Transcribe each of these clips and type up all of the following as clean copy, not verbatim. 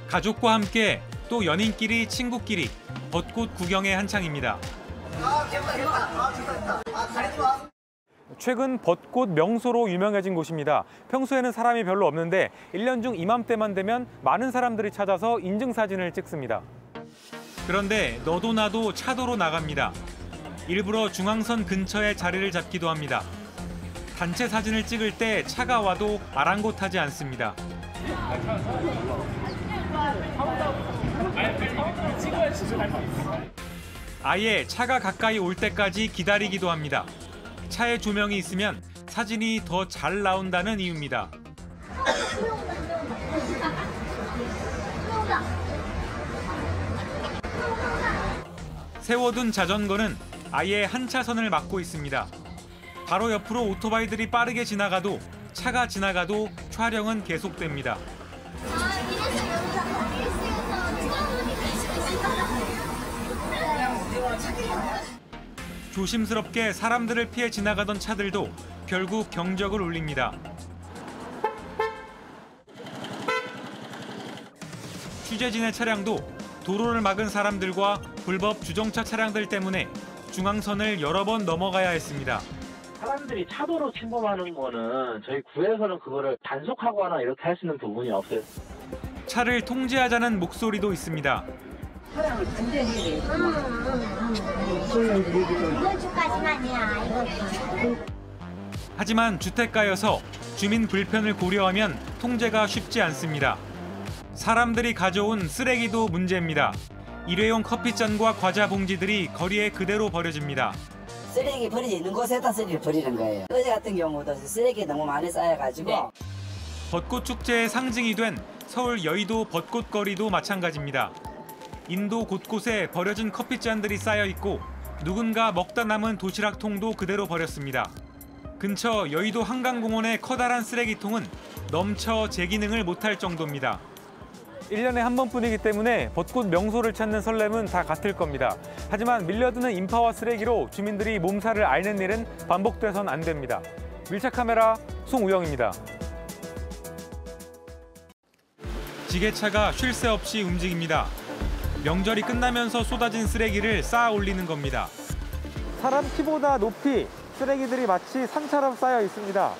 가족과 함께 또 연인끼리 친구끼리 벚꽃 구경에 한창입니다. 최근 벚꽃 명소로 유명해진 곳입니다. 평소에는 사람이 별로 없는데 1년 중 이맘때만 되면 많은 사람들이 찾아서 인증사진을 찍습니다. 그런데 너도 나도 차도로 나갑니다. 일부러 중앙선 근처에 자리를 잡기도 합니다. 단체 사진을 찍을 때 차가 와도 아랑곳하지 않습니다. 아예 차가 가까이 올 때까지 기다리기도 합니다. 차에 조명이 있으면 사진이 더 잘 나온다는 이유입니다. 세워둔 자전거는 아예 한 차선을 막고 있습니다. 바로 옆으로 오토바이들이 빠르게 지나가도 차가 지나가도 촬영은 계속됩니다. 조심스럽게 사람들을 피해 지나가던 차들도 결국 경적을 울립니다. 취재진의 차량도 도로를 막은 사람들과 불법 주정차 차량들 때문에 중앙선을 여러 번 넘어가야 했습니다. 사람들이 차도로 침범하는 거는 저희 구에서는 그거를 단속하거나 이렇게 할 수 있는 부분이 없어요. 차를 통제하자는 목소리도 있습니다. 차량을 통제해. 이건 주까지만이야. 하지만 주택가여서 주민 불편을 고려하면 통제가 쉽지 않습니다. 사람들이 가져온 쓰레기도 문제입니다. 일회용 커피잔과 과자 봉지들이 거리에 그대로 버려집니다. 쓰레기 버리지 있는 곳에다 쓰레기를 버리는 거예요. 어제 같은 경우도 쓰레기 너무 많이 쌓여가지고. 네. 벚꽃 축제의 상징이 된 서울 여의도 벚꽃거리도 마찬가지입니다. 인도 곳곳에 버려진 커피잔들이 쌓여 있고 누군가 먹다 남은 도시락통도 그대로 버렸습니다. 근처 여의도 한강공원의 커다란 쓰레기통은 넘쳐 재기능을 못할 정도입니다. 1년에 한 번뿐이기 때문에 벚꽃 명소를 찾는 설렘은 다 같을 겁니다. 하지만 밀려드는 인파와 쓰레기로 주민들이 몸살을 앓는 일은 반복돼선 안 됩니다. 밀착 카메라 송우영입니다. 지게차가 쉴 새 없이 움직입니다. 명절이 끝나면서 쏟아진 쓰레기를 쌓아 올리는 겁니다. 사람 키보다 높이 쓰레기들이 마치 산처럼 쌓여 있습니다.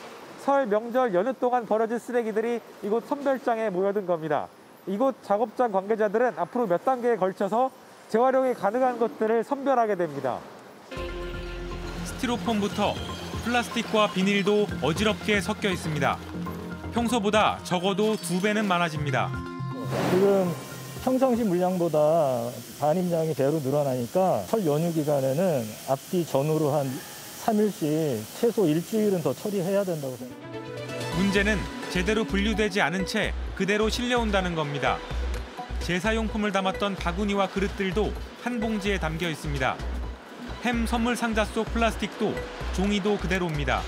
설 명절 연휴 동안 버려진 쓰레기들이 이곳 선별장에 모여든 겁니다. 이곳 작업장 관계자들은 앞으로 몇 단계에 걸쳐서 재활용이 가능한 것들을 선별하게 됩니다. 스티로폼부터 플라스틱과 비닐도 어지럽게 섞여 있습니다. 평소보다 적어도 2배는 많아집니다. 지금 평상시 물량보다 반입량이 배로 늘어나니까 설 연휴 기간에는 앞뒤 전후로 한 3일씩 최소 일주일은 더 처리해야 된다고 생각합니다. 문제는 제대로 분류되지 않은 채 그대로 실려온다는 겁니다. 제사용품을 담았던 바구니와 그릇들도 한 봉지에 담겨 있습니다. 햄 선물 상자 속 플라스틱도 종이도 그대로입니다.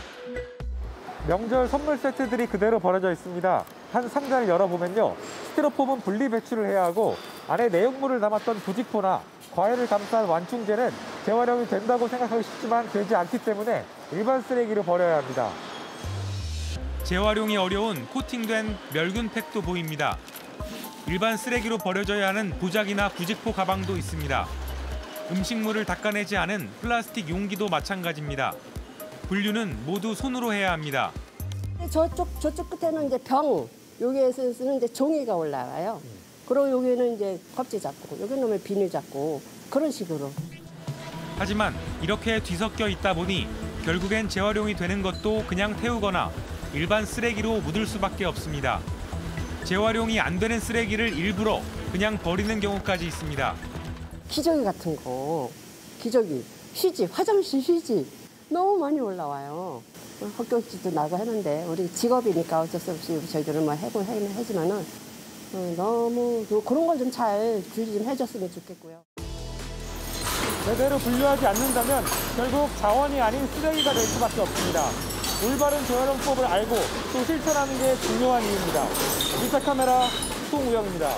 명절 선물 세트들이 그대로 버려져 있습니다. 한 상자를 열어보면요. 스티로폼은 분리 배출을 해야 하고 안에 내용물을 담았던 부직포나 과일을 감싼 완충제는 재활용이 된다고 생각하기 쉽지만 되지 않기 때문에 일반 쓰레기로 버려야 합니다. 재활용이 어려운 코팅된 멸균팩도 보입니다. 일반 쓰레기로 버려져야 하는 부작이나 부직포 가방도 있습니다. 음식물을 닦아내지 않은 플라스틱 용기도 마찬가지입니다. 분류는 모두 손으로 해야 합니다. 저쪽 끝에는 이제 병, 여기에서 쓰는 이제 종이가 올라와요. 그리고 여기는 이제 껍질 잡고, 여기 놈의 비닐 잡고 그런 식으로. 하지만 이렇게 뒤섞여 있다 보니 결국엔 재활용이 되는 것도 그냥 태우거나 일반 쓰레기로 묻을 수밖에 없습니다. 재활용이 안 되는 쓰레기를 일부러 그냥 버리는 경우까지 있습니다. 기저귀 같은 거, 기저귀, 휴지, 화장실 휴지 너무 많이 올라와요. 헛격지도 나고 하는데 우리 직업이니까 어쩔 수 없이 저희들은 뭐 해고 하지만은 너무 그런 걸 좀 잘 주의 좀 해줬으면 좋겠고요. 제대로 분류하지 않는다면 결국 자원이 아닌 쓰레기가 될 수밖에 없습니다. 올바른 재활용법을 알고 또 실천하는 게 중요한 이유입니다. 밀착 카메라 송우영입니다.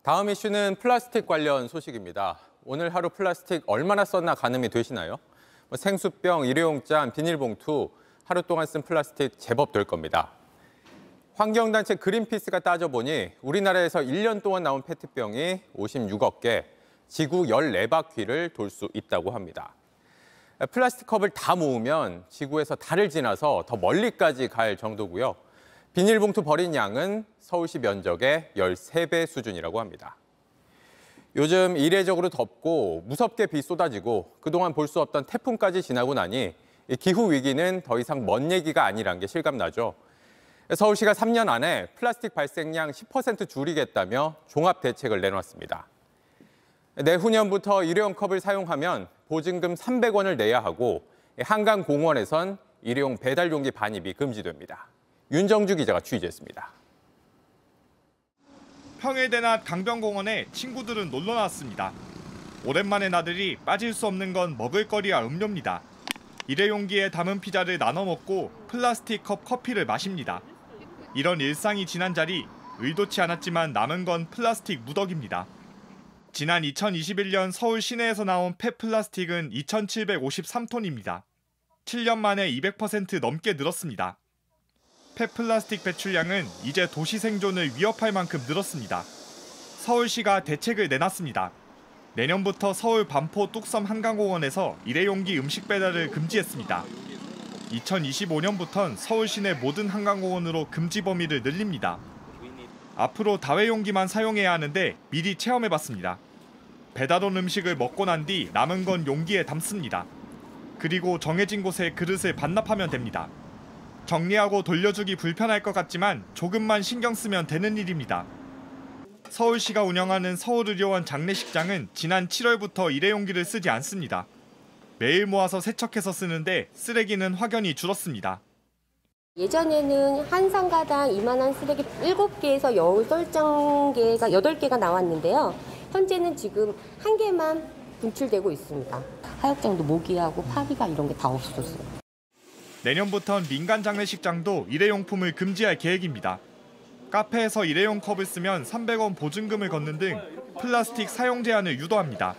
다음 이슈는 플라스틱 관련 소식입니다. 오늘 하루 플라스틱 얼마나 썼나 가늠이 되시나요? 생수병, 일회용잔, 비닐봉투 하루 동안 쓴 플라스틱 제법 될 겁니다. 환경단체 그린피스가 따져보니 우리나라에서 1년 동안 나온 페트병이 56억 개, 지구 14바퀴를 돌 수 있다고 합니다. 플라스틱 컵을 다 모으면 지구에서 달을 지나서 더 멀리까지 갈 정도고요. 비닐봉투 버린 양은 서울시 면적의 13배 수준이라고 합니다. 요즘 이례적으로 덥고 무섭게 비 쏟아지고 그동안 볼 수 없던 태풍까지 지나고 나니 기후 위기는 더 이상 먼 얘기가 아니란 게 실감나죠. 서울시가 3년 안에 플라스틱 발생량 10% 줄이겠다며 종합 대책을 내놨습니다. 내후년부터 일회용 컵을 사용하면 보증금 300원을 내야 하고 한강공원에선 일회용 배달 용기 반입이 금지됩니다. 윤정주 기자가 취재했습니다. 평일대 낮 강변공원에 친구들은 놀러 나왔습니다. 오랜만에 나들이 빠질 수 없는 건 먹을거리와 음료입니다. 일회용기에 담은 피자를 나눠 먹고 플라스틱 컵 커피를 마십니다. 이런 일상이 지난 자리, 의도치 않았지만 남은 건 플라스틱 무더기입니다. 지난 2021년 서울 시내에서 나온 폐플라스틱은 2,753톤입니다. 7년 만에 200% 넘게 늘었습니다. 폐플라스틱 배출량은 이제 도시 생존을 위협할 만큼 늘었습니다. 서울시가 대책을 내놨습니다. 내년부터 서울 반포 뚝섬 한강공원에서 일회용기 음식 배달을 금지했습니다. 2025년부턴 서울 시내 모든 한강공원으로 금지 범위를 늘립니다. 앞으로 다회용기만 사용해야 하는데 미리 체험해봤습니다. 배달 온 음식을 먹고 난 뒤 남은 건 용기에 담습니다. 그리고 정해진 곳에 그릇을 반납하면 됩니다. 정리하고 돌려주기 불편할 것 같지만 조금만 신경 쓰면 되는 일입니다. 서울시가 운영하는 서울의료원 장례식장은 지난 7월부터 일회용기를 쓰지 않습니다. 매일 모아서 세척해서 쓰는데 쓰레기는 확연히 줄었습니다. 예전에는 한 상가당 이만한 쓰레기 7개에서 8장개가 8개가 나왔는데요. 현재는 지금 1개만 분출되고 있습니다. 하역장도 모기하고 파리가 이런 게 다 없어졌어요. 내년부턴 민간 장례식장도 일회용품을 금지할 계획입니다. 카페에서 일회용 컵을 쓰면 300원 보증금을 걷는 등 플라스틱 사용 제한을 유도합니다.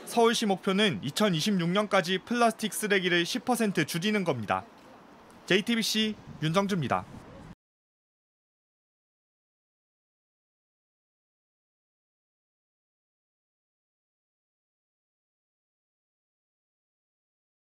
서울시 목표는 2026년까지 플라스틱 쓰레기를 10% 줄이는 겁니다. JTBC 윤정주입니다.